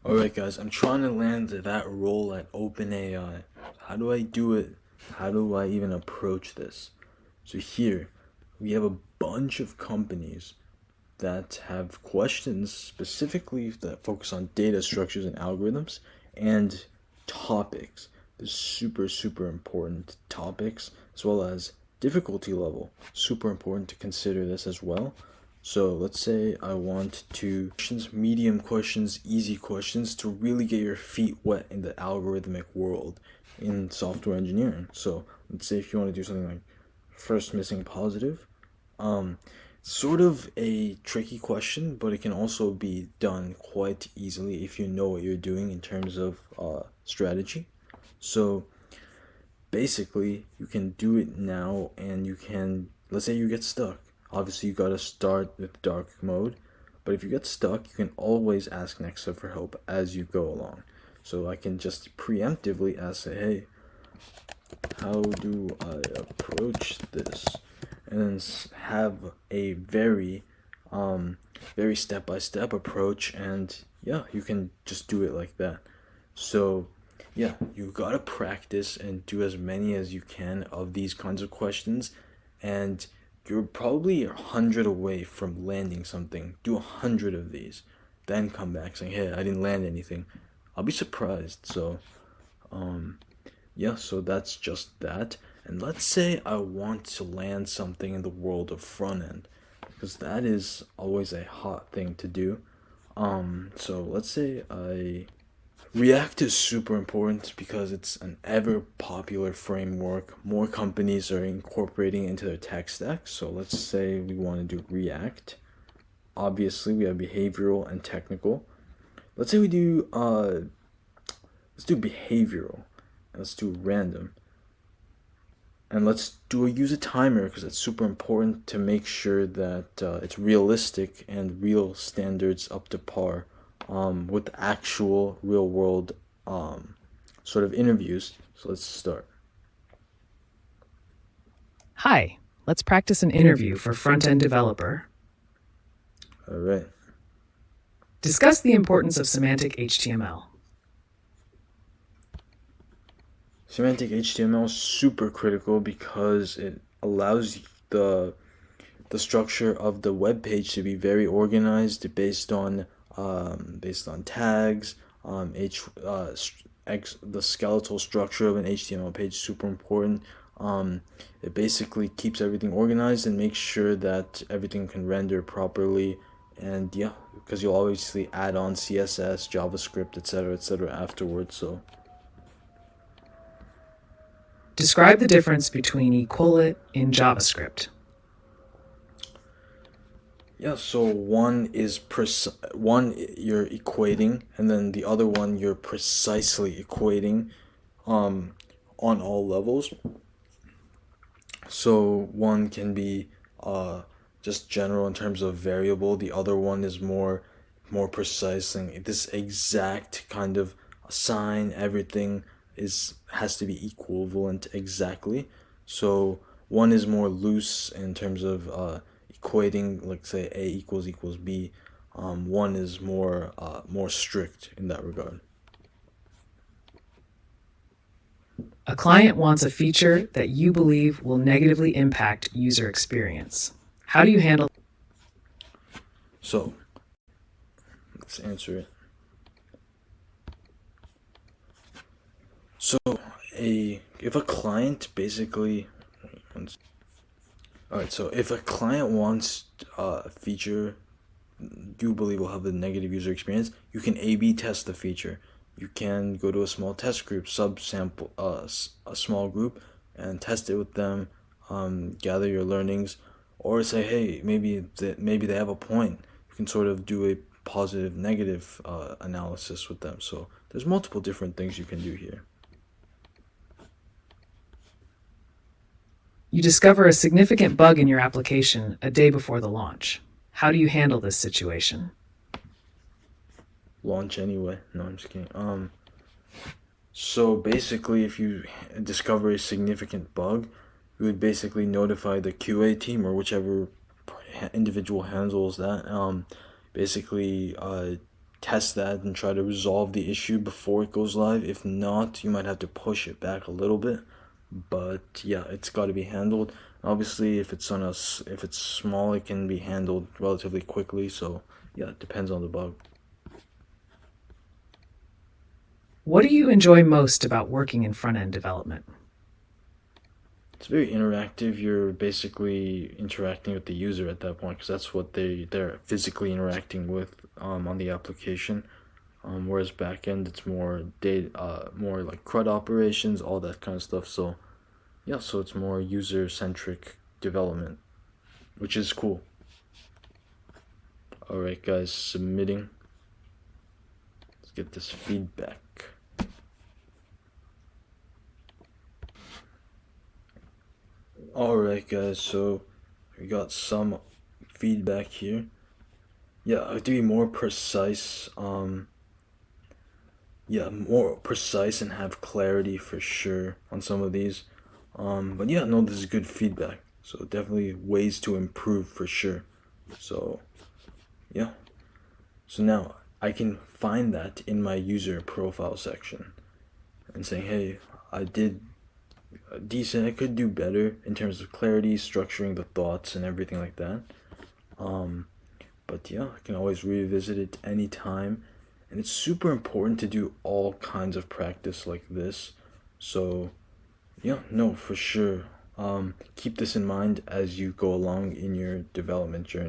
Alright guys, I'm trying to land that role at OpenAI. How do I do it? How do I even approach this? So here, we have a bunch of companies that have questions specifically that focus on data structures and algorithms and topics. The super important topics as well as difficulty level. Super important to consider this as well. So let's say I want to questions, medium questions, easy questions to really get your feet wet in the algorithmic world in software engineering. So let's say if you want to do something like first missing positive, sort of a tricky question, but it can also be done quite easily if you know what you're doing in terms of strategy. So basically, you can do it now, and you can, let's say you get stuck. Obviously, you gotta start with dark mode, but if you get stuck, you can always ask Nexa for help as you go along. So I can just preemptively ask, say, hey, how do I approach this? And then have a very step-by-step approach, and yeah, you can just do it like that. So yeah, you gotta practice and do as many as you can of these kinds of questions, and you're probably 100 away from landing something. Do 100 of these, then come back saying, hey, I didn't land anything. I'll be surprised. So yeah, so that's just that. And let's say I want to land something in the world of front end, because that is always a hot thing to do. So let's say I React is super important because it's an ever popular framework. More companies are incorporating it into their tech stack. So let's say we want to do React. Obviously, we have behavioral and technical. Let's say we do let's do behavioral. Let's do random. And let's do a use a timer because it's super important to make sure that it's realistic and real standards up to par with actual real world sort of interviews. So let's start. Hi, let's practice an interview for front-end developer. All right. Discuss the importance of semantic HTML. Semantic HTML is super critical because it allows the structure of the web page to be very organized based on tags, the skeletal structure of an HTML page is super important. It basically keeps everything organized and makes sure that everything can render properly. And yeah, because you'll obviously add on CSS, JavaScript, etc., afterwards. So Describe the difference between equality in JavaScript. yeah, so one you're equating, and then the other one you're precisely equating, on all levels. So one can be just general in terms of variable. The other one is more precise, and this exact kind of sign, everything is has to be equivalent exactly. So one is more loose in terms of equating, like say A equals B. One is more strict in that regard. A client wants a feature that you believe will negatively impact user experience. How do you handle? So let's answer it. So a if a client basically, all right. So if a client wants a feature you believe will have a negative user experience, you can A/B test the feature. You can go to a small test group, subsample, a small group, and test it with them. Gather your learnings, or say, hey, maybe they have a point. You can sort of do a positive, negative analysis with them. So there's multiple different things you can do here. You discover a significant bug in your application a day before the launch. How do you handle this situation? Launch anyway. No, I'm just kidding. So basically, if you discover a significant bug, you would basically notify the QA team or whichever individual handles that. Basically, test that and try to resolve the issue before it goes live. If not, you might have to push it back a little bit. But yeah, it's got to be handled. Obviously, if it's small, it can be handled relatively quickly. So yeah, it depends on the bug. What do you enjoy most about working in front end development? It's very interactive. You're basically interacting with the user at that point because that's what they're physically interacting with on the application. Whereas backend, it's more data, more like CRUD operations, all that kind of stuff. So yeah, so it's more user centric development, which is cool. All right, guys, submitting. Let's get this feedback. All right, guys. So we got some feedback here. Yeah, I have to be more precise. Yeah, more precise and have clarity for sure on some of these. But yeah, no, this is good feedback. So definitely ways to improve for sure. So yeah. So now I can find that in my user profile section and saying, hey, I did decent. I could do better in terms of clarity, structuring the thoughts, and everything like that. Um, but yeah, I can always revisit it anytime. And it's super important to do all kinds of practice like this. So yeah, no, for sure. Keep this in mind as you go along in your development journey.